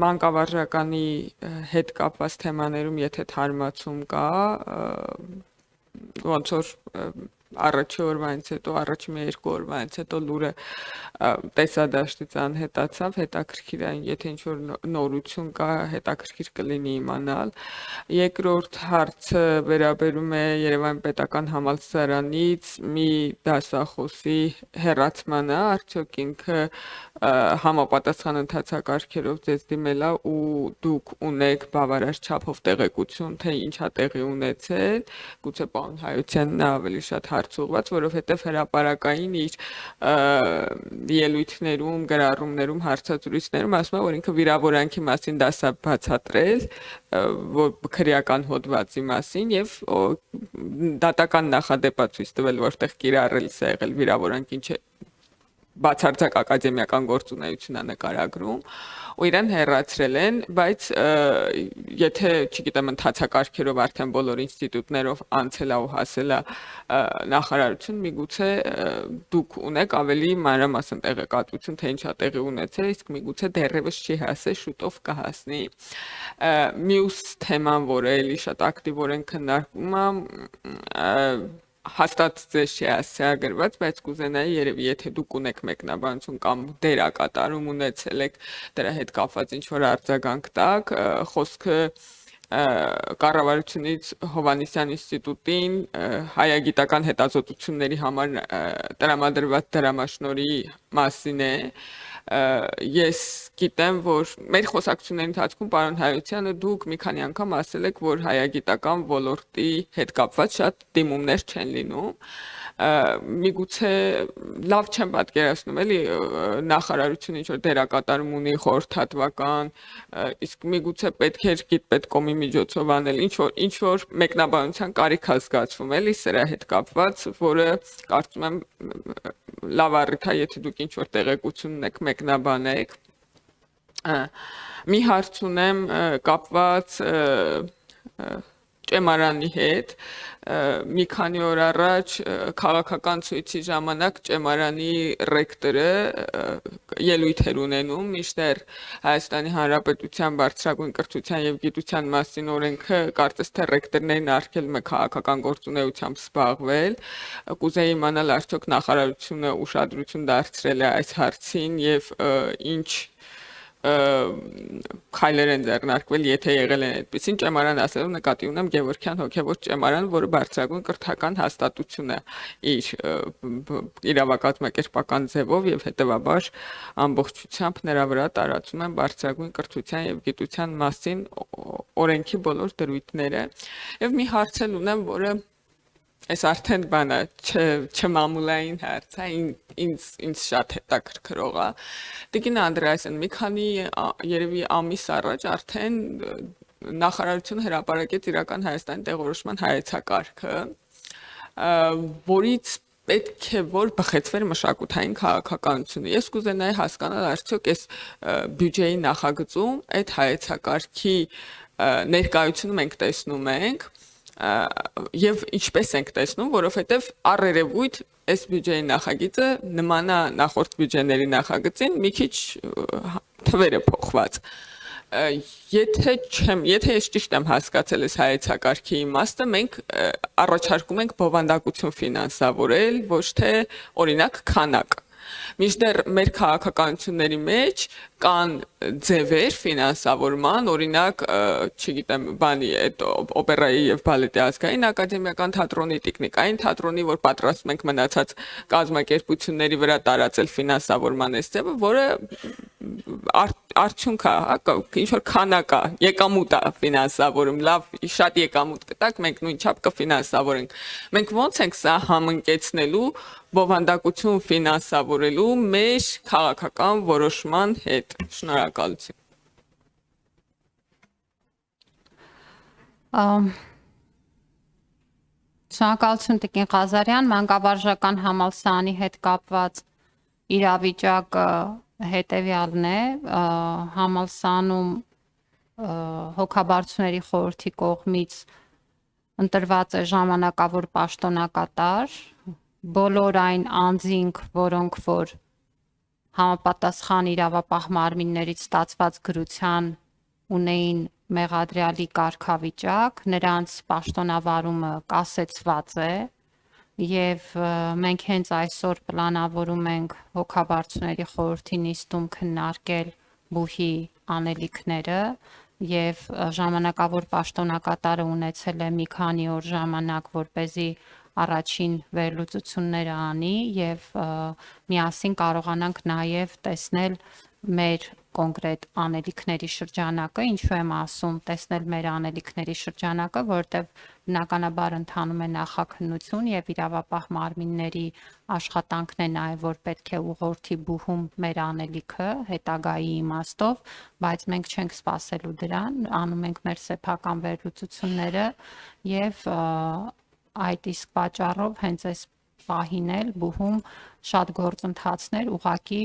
մանկավարժականի հետ կապված թեմաներում եթե թարմացում կա, ոնց որ առաջի օրվանից հետո, առաջի մի երկու օրվանից հետո լուրը տեսադաշտից անհետացավ, հետաքրքիր այն, եթե ինչ-որ նորություն կա, հետաքրքիր կլինի իմանալ։ Երկրորդ հարցը վերաբերում է Երևան պետական համալսարանից մի դասախոսի հեռացմանը, արդյոք ինքը համապատասխան ընթացակարգերով ձեզ դիմել է ու դուք ունեք բավարար չափով տեղեկություն, թե ինչա տեղի ունեցել, գուցե պարոն Հայությունյանն ավելի շատ հարց ուղղված, որովհետև հրապարակային իր ելույթներում, գրառումներում, հարցազրույցներում ասում է, որ ինքը վիրավորանքի մասին դասա բացատրել, քրեական հոդվածի մասին եւ դատական նախադեպացույց տվել, որտեղ կիրառելիս է եղել վիրավորանք, ինչը բացարձակ ակադեմիական գործունեություն է նկարագրում, ու իրեն հեռացրել են, բայց եթե, չգիտեմ, ընթացակարգերով արդեն բոլոր ինստիտուտներով անցել է ու հասել է նախարարություն, միգուցե դուք ունեք ավելի մանրամասն տեղեկատվություն, թե ինչա տեղի ունեցել, իսկ միգուցե դեռևս չի հասել, շուտով կհասնի։ Մյուս թեման, որը էլի շատ ակտիվորեն քննարկվում է, հաստատ ձեզ չի ասիագրված, բայց կուզենայի երևի եթե դուք ունեք մեկնաբանություն կամ դերակատարում ունեցել եք դրա հետ կապված ինչ-որ արձագանք տակ, խոսքը կառավարությունից Հովհաննիսյան ինստիտուտին հայագիտական հետազոտությունների համար տրամադրված դրամաշնորհի մասին է։ Ես գիտեմ, որ մեր խոսակցությունների ընթացքում պարոն Հայությանը դուք մի քանի անգամ ասել եք, որ հայագիտական ոլորտի հետ կապված շատ դիմումներ չեն լինում։ Միգուցե լավ չեմ պատկերացնում, էլի նախարարությունը ինչ-որ դերակատարում ունի խորհրդատվական, իսկ միգուցե պետք էր գիտպետկոմի միջոցով անել, ինչ-որ մեկնաբանության կարիք է զգացվում, էլի սրա հետ կապված, որը կարծում եմ լավ առիթ է, եթե դուք ինչ-որ տեղեկություն ունեք, մեկնաբանեք։ Մի հարց ունեմ կապված ճեմարանի հետ, մի քանի օր առաջ քաղաքական ցույցի ժամանակ ճեմարանի ռեկտորը ելույթ էր ունենում, մինչդեռ Հայաստանի Հանրապետության բարձրագույն կրթության եւ գիտության մասին օրենքը կարծես թե ռեկտորներին արգելում է քաղաքական գործունեությամբ զբաղվել, կուզեի իմանալ արդյոք նախարարությունը ուշադրություն դարձրել է այս հարցին եւ ինչ քայլեր են ձեռնարկվել, եթե եղել են այդպեսին ճեմարան ասելով նկատի ունեմ Գևորգյան հոգևոր ճեմարան, որը բարձրագույն կրթական հաստատություն է իր իրավակազմակերպական ձևով եւ հետեւաբար ամբողջությամբ նրա վրա տարածում են բարձրագույն կրթության եւ գիտության մասին օրենքի բոլոր դրույթները եւ մի հարց ունեմ, որը Այս արդեն բանը չմամուլային հարց է, ինձ շատ հետաքրքրող է։ Տիկին Անդրեասյան, մի քանի երևի ամիս առաջ արդեն նախարարությունը հրապարակեց իրական Հայաստանի տեղորոշման հայեցակարգը, որից պետք է որ բխեցվեր մշակութային քաղաքականությունը։ Ես կուզենայի հասկանալ արդյոք այս բյուջեի նախագծում այդ հայեցակարգի ներկայությունը մենք տեսնում ենք եւ ինչպես ենք տեսնում, որովհետեւ առերևույթ այս բյուջեի նախագիծը նման է նախորդ բյուջեների նախագծին, մի քիչ թվերը փոխված։ Եթե ես ճիշտ եմ հասկացել այս հայեցակարգի իմաստը, մենք առաջարկում ենք բովանդակություն ֆինանսավորել, ոչ թե օրինակ քանակ։ Մինչդեռ մեր քաղաքականությունների մեջ կան ձևեր ֆինանսավորման, օրինակ, չգիտեմ, բանի այդ օպերայի եւ բալետի ազգային ակադեմիական թատրոնի, տիկնիկային թատրոնի, որ պատրաստում ենք մնացած կազմակերպությունների վրա տարածել ֆինանսավորման այս ձևը, որը արդյունք է, ինչ որ քանակ է, եկամուտ է ֆինանսավորում, լավ, շատ եկամուտ կտակ, մենք նույն չափ կֆինանսավորենք։ Մենք ո՞նց ենք սա համընկեցնելու բովանդակություն ֆինանսավորելու մեր քաղաքական որոշման հետ։ Շնորհակալություն։ Շնորհակալություն Տիկին Ղազարյան, մանկավարժական համալսարանի հետ կապված իրավիճակը հետևյալն է, համալսարանում հոգաբարձուների խորհրդի կողմից ընտրված է ժամանակավոր պաշտոնակատար, բոլոր այն անձինք, որոնք որ համապատասխան իրավապահ մարմիններից ստացված գրության ունեին մեղադրյալի կարգավիճակ, նրանց պաշտոնավարումը կասեցված է եւ մենք հենց այսօր պլանավորում ենք հոգաբարձուների խորհրդի նիստում քննարկել բուհի անելիքները եւ ժամանակավոր պաշտոնակատարը ունեցել է մի քանի օր ժամանակ, որպեսզի առաջին վերլուծությունները անի եւ միասին կարողանանք նաեւ տեսնել մեր կոնկրետ անելիքների շրջանակը, ինչու եմ ասում տեսնել մեր անելիքների շրջանակը, որտեղ բնականաբար ընթանում է նախաքննություն եւ իրավապահ մարմինների աշխատանքն է նաեւ որ պետք է ուղղորդի բուհում մեր անելիքը հետագայի իմաստով, բայց մենք չենք սպասելու դրան, անում ենք մեր սեփական վերլուծությունները եւ այդ իսկ պատճառով հենց այս պահին էլ բուհում շատ գործընթացներ ուղղակի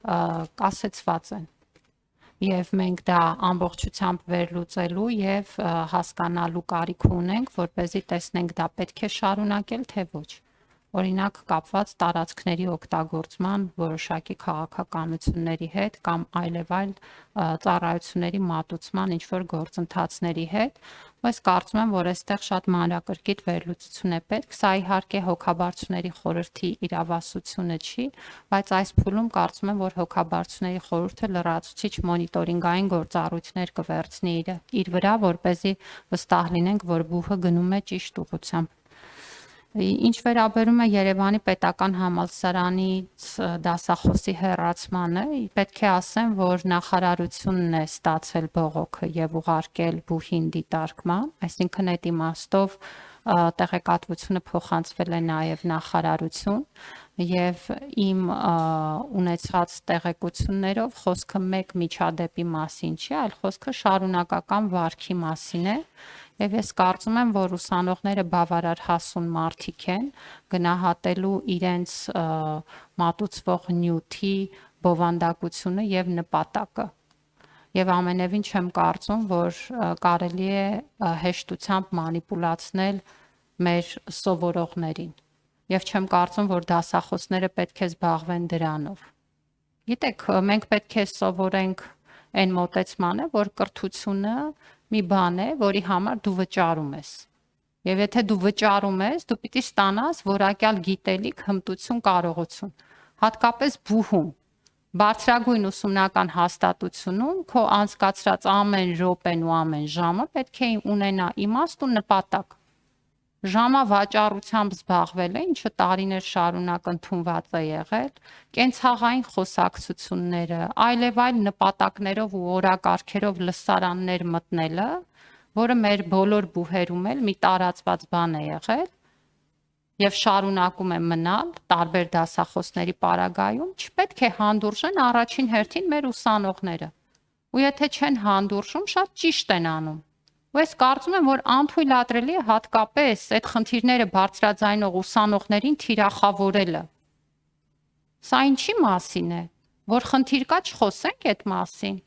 կասեցված են եւ մենք դա ամբողջությամբ վերլուծելու եւ հասկանալու կարիք ունենք, որպեսզի տեսնենք դա պետք է շարունակել թե ոչ։ Օրինակ կապված տարածքների օգտագործման որոշակի քաղաքականությունների հետ կամ այլևայլ ծառայությունների մատուցման ինչ որ գործընթացների հետ, բայց կարծում եմ, որ այստեղ շատ մանրակրկիտ վերլուծություն է պետք, սա իհարկե հոգաբարձուների խորհրդի իրավասությունը չի, բայց այս փուլում կարծում եմ, որ հոգաբարձուների խորհուրդը լրացուցիչ մոնիտորինգային գործառույթներ կվերցնի իր վրա, որպեսզի վստահ լինենք, որ բուհը գնում է ճիշտ ուղղությամբ։ Ինչ վերաբերում է Երևանի պետական համալսարանից դասախոսի հեռացմանը, պետք է ասեմ, որ նախարարությունն է ստացել բողոքը եւ ուղարկել բուհին դիտարկման, այսինքն այդ իմաստով տեղեկատվությունը փոխանցվել է նաեւ նախարարություն եւ իմ ունեցած տեղեկություններով խոսքը մեկ միջադեպի մասին չի, այլ խոսքը շարունակական վարքի մասին է եւ ես կարծում եմ, որ ուսանողները բավարար հասուն մարդիկ են գնահատելու իրենց մատուցվող նյութի բովանդակությունը եւ նպատակը։ Եվ ամենևին չեմ կարծում, որ կարելի է հեշտությամբ մանիպուլացնել մեր սովորողներին։ Եվ չեմ կարծում, որ դասախոսները պետք է զբաղվեն դրանով։ Գիտեք, մենք պետք է սովորենք այն մոտեցմանը, որ կրթությունը մի բան է, որի համար դու վճարում ես։ Եվ եթե դու վճարում ես, դու պիտի ստանաս որակյալ գիտելիք, հմտություն, կարողություն։ Հատկապես բուհում, բարձրագույն ուսումնական հաստատությունում քո անցկացրած ամեն րոպեն ու ամեն ժամը պետք է ունենա իմաստ ու նպատակ։ Ժամավաճառությամբ զբաղվելը, ինչը տարիներ շարունակ ընդունված է եղել, կենցաղային խոսակցությունները, այլևայլ նպատակներով ու օրակարգերով լսարաններ մտնելը, որը մեր բոլոր բուհերում էլ մի տարածված բան է եղել եւ շարունակում է մնալ տարբեր դասախոսների պարագայում, չպետք է հանդուրժեն առաջին հերթին մեր ուսանողները։ Ու եթե չեն հանդուրժում, շատ ճիշտ են անում։ Ու ես կարծում եմ, որ անթույլատրելի է հատկապես այդ խնդիրները բարձրաձայնող ուսանողներին թիրախավորելը։ Սա ինչի մասին է, որ խնդիր կա չխոսենք այդ մասին։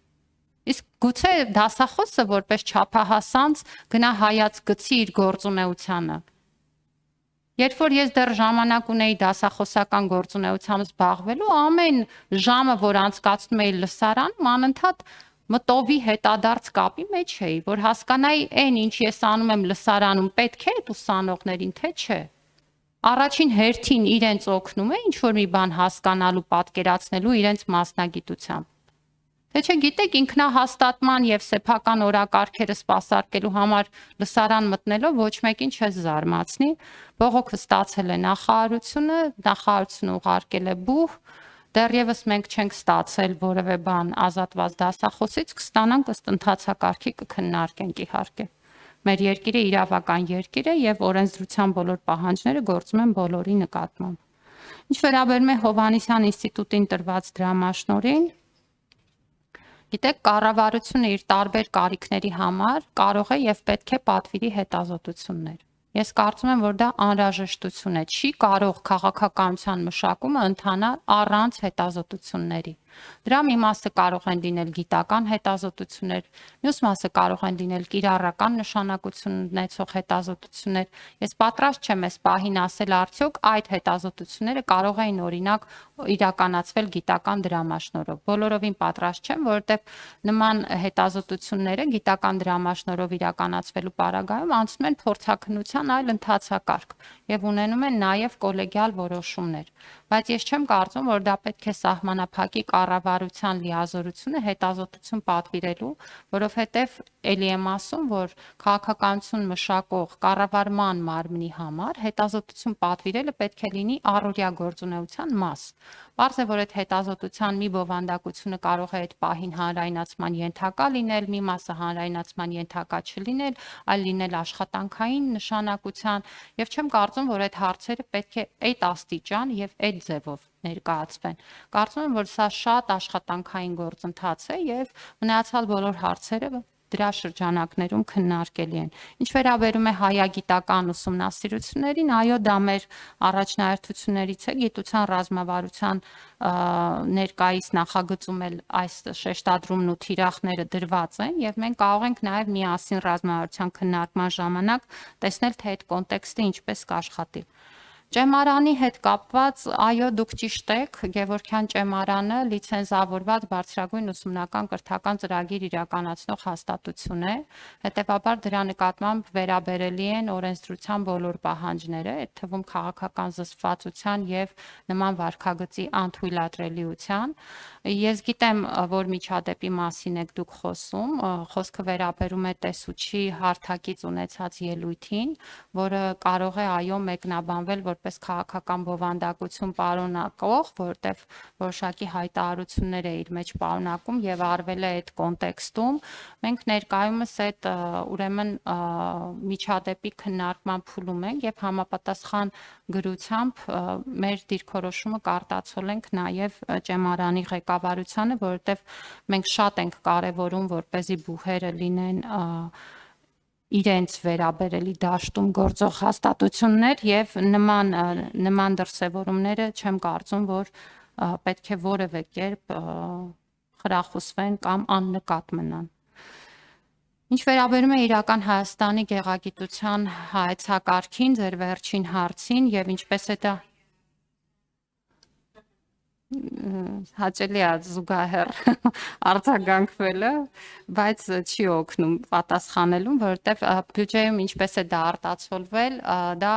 Իսկ գուցե դասախոսը որպես չափահասանց գնա հայաց գցի իր գործունեությանը։ Երբ որ ես դեռ ժամանակ ունեի դասախոսական գործունեությամբ զբաղվելու, ամեն ժամը, որ անցկացնում էի լսարանում, անընդհատ մտովի հետադարձ կապի մեջ էի, որ հասկանայի այն, ինչ ես անում եմ լսարանում, պետք է այդ ուսանողներին, թե չէ։ Առաջին հերթին իրենց օգնում է ինչ-որ մի բան հասկանալու, պատկերացնելու իրենց մասնագիտությամբ։ Թե չէ գիտեք, ինքնահաստատման եւ սեփական օրակարգերը սպասարկելու համար լսարան մտնելով ոչ մեկին չես զարմացնի։ Բողոքը ստացել է նախարարությունը ուղարկել է բուհ, դեռևս մենք չենք ստացել որևէ բան ազատված դասախոսից, կստանանք ըստ ընթացակարգի կքննարկենք իհարկե։ Մեր երկիրը իրավական երկիր է եւ օրենսդրության բոլոր պահանջները գործում են բոլորի նկատմամբ։ Ինչ վերաբերում է Հովհաննիսյան ինստիտուտին տրված դրամաշնորհին, գիտեք, կառավարությունը իր տարբեր կարիքների համար կարող է եւ պետք է պատվիրի հետազոտություններ։ Ես կարծում եմ, որ դա անհրաժեշտություն է, չի կարող քաղաքականության մշակումը ընթանալ առանց հետազոտությունների։ Դրա մի մասը կարող են լինել գիտական հետազոտություններ, մյուս մասը կարող են լինել կիրառական նշանակություն ունեցող հետազոտություններ։ Ես պատրաստ չեմ այս պահին ասել արդյոք այդ հետազոտությունները կարող էին օրինակ իրականացվել գիտական դրամաշնորհով։ Բոլորովին պատրաստ չեմ, որովհետև նման հետազոտությունները գիտական դրամաշնորհով իրականացվելու պարագայում անցնում են փորձաքննության այլ ընթացակարգ եւ ունենում են նաեւ կոլեգիալ որոշումներ։ Բայց ես չեմ կարծում, որ դա պետք է սահմանափակի կառավարության լիազորությունը հետազոտություն պատվիրելու, որովհետև ելի եմ ասում, որ քաղաքականություն մշակող կառավարման մարմնի համար հետազոտություն պատվիրելը պետք է լինի առօրյա գործունեության մաս։ Պարզ է, որ այդ հետազոտության մի բովանդակությունը կարող է այդ պահին հանրայնացման ենթակա լինել, մի մասը հանրայնացման ենթակա չլինել, այլ լինել աշխատանքային նշանակության, եւ չեմ կարծում, որ այդ հարցերը պետք է այդ աստիճան եւ այդ ձևով ներկայացվեն։ Կարծում եմ, որ սա շատ աշխատանքային գործընթաց է եւ մնացյալ բոլոր հարցերը դրա շրջանակներում քննարկելի են։ Ինչ վերաբերում է հայագիտական ուսումնասիրություններին, այո, դա մեր առաջնահերթություններից է, գիտության ռազմավարության ներկայիս նախագծում էլ այս շեշտադրումն ու թիրախները դրված են եւ մենք կարող ենք նաեւ միասին ռազմավարության քննարկման ժամանակ տեսնել, թե այդ կոնտեքստը ինչպես կաշխատի։ Ճեմարանի հետ կապված, այո, դուք ճիշտ եք, Գևորգյան ճեմարանը լիցենզավորված բարձրագույն ուսումնական կրթական ծրագիր իրականացնող հաստատություն է, հետևաբար դրա նկատմամբ վերաբերելի են օրենսդրության բոլոր պահանջները, այդ թվում քաղաքական զսպվածության եւ նման վարքագծի անթույլատրելիության։ Ես գիտեմ, որ միջադեպի մասին եք դուք խոսում, խոսքը վերաբերում է տեսուչի հարթակից ունեցած ելույթին, որը կարող է այո մեկնաբանվել որպես քաղաքական բովանդակություն պարունակող, որտեղ որոշակի հայտարարություններ է իր մեջ պարունակում եւ արվել է այդ կոնտեքստում։ Մենք ներկայումս այդ ուրեմն միջադեպի քննարկման փուլում ենք եւ համապատասխան գրությամբ մեր դիրքորոշումը կարտացել ենք նաեւ ճեմարանի ղեկավարությանը, որովհետեւ մենք շատ ենք կարևորում, որպեսզի բուհերը լինեն իրենց վերաբերելի դաշտում գործող հաստատություններ եւ նման դրսևորումները չեմ կարծում, որ պետք է որևէ կերպ խրախուսվեն կամ աննկատ մնան։ Ինչ վերաբերում է իրական Հայաստանի գեղագիտության հայեցակարգին, ձեր վերջին հարցին եւ ինչպես է դա հաճելի է զուգահեռ արձագանքվելը, բայց չի օգնում պատասխանելուն, որովհետև բյուջեում ինչպես է դա արտացոլվել, դա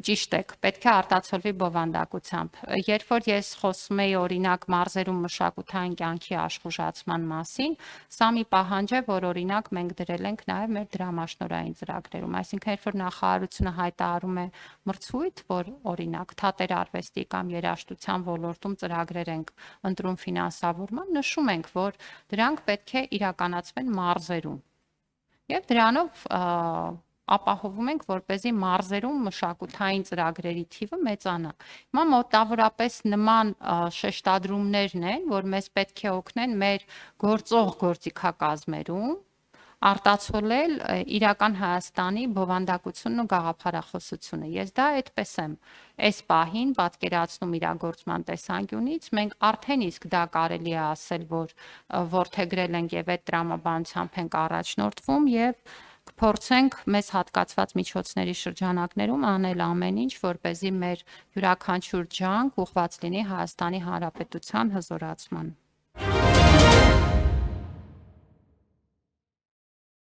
ճիշտ եք, պետք է արտացոլվի բովանդակությամբ։ Երբ որ ես խոսում եի օրինակ մարզերում մշակութային կյանքի աշխուժացման մասին, սա մի պահանջ է, որ օրինակ մենք դրել ենք նաև մեր դրամաշնորհային ծրագրերում, այսինքն երբ որ նախարարությունը հայտարարում է մրցույթ, որ օրինակ թատերարվեստի կամ երաժշտության ոլորտում ծրագրեր ենք ընտրում ֆինանսավորման, նշում ենք, որ դրանք պետք է իրականացվեն մարզերում։ Եվ դրանով ապահովում ենք, որպեսզի մարզերում մշակութային ծրագրերի թիվը մեծանա։ Հիմա մոտավորապես նման շեշտադրումներն են, որ մեզ պետք է օգնեն մեր գործող գործիքակազմերում արտացոլել իրական Հայաստանի բովանդակությունն ու գաղափարախոսությունը։ Ես դա այդպես եմ այս պահին պատկերացնում իրագործման տեսանկյունից, մենք արդեն իսկ դա կարելի է ասել, որ որդեգրել ենք եւ այդ տրամաբանությամբ ենք առաջնորդվում եւ կփորձենք մեզ հատկացված միջոցների շրջանակներում անել ամեն ինչ, որպեսզի մեր յուրաքանչյուր ջանք ուղղված լինի Հայաստանի Հանրապետության հզորացման։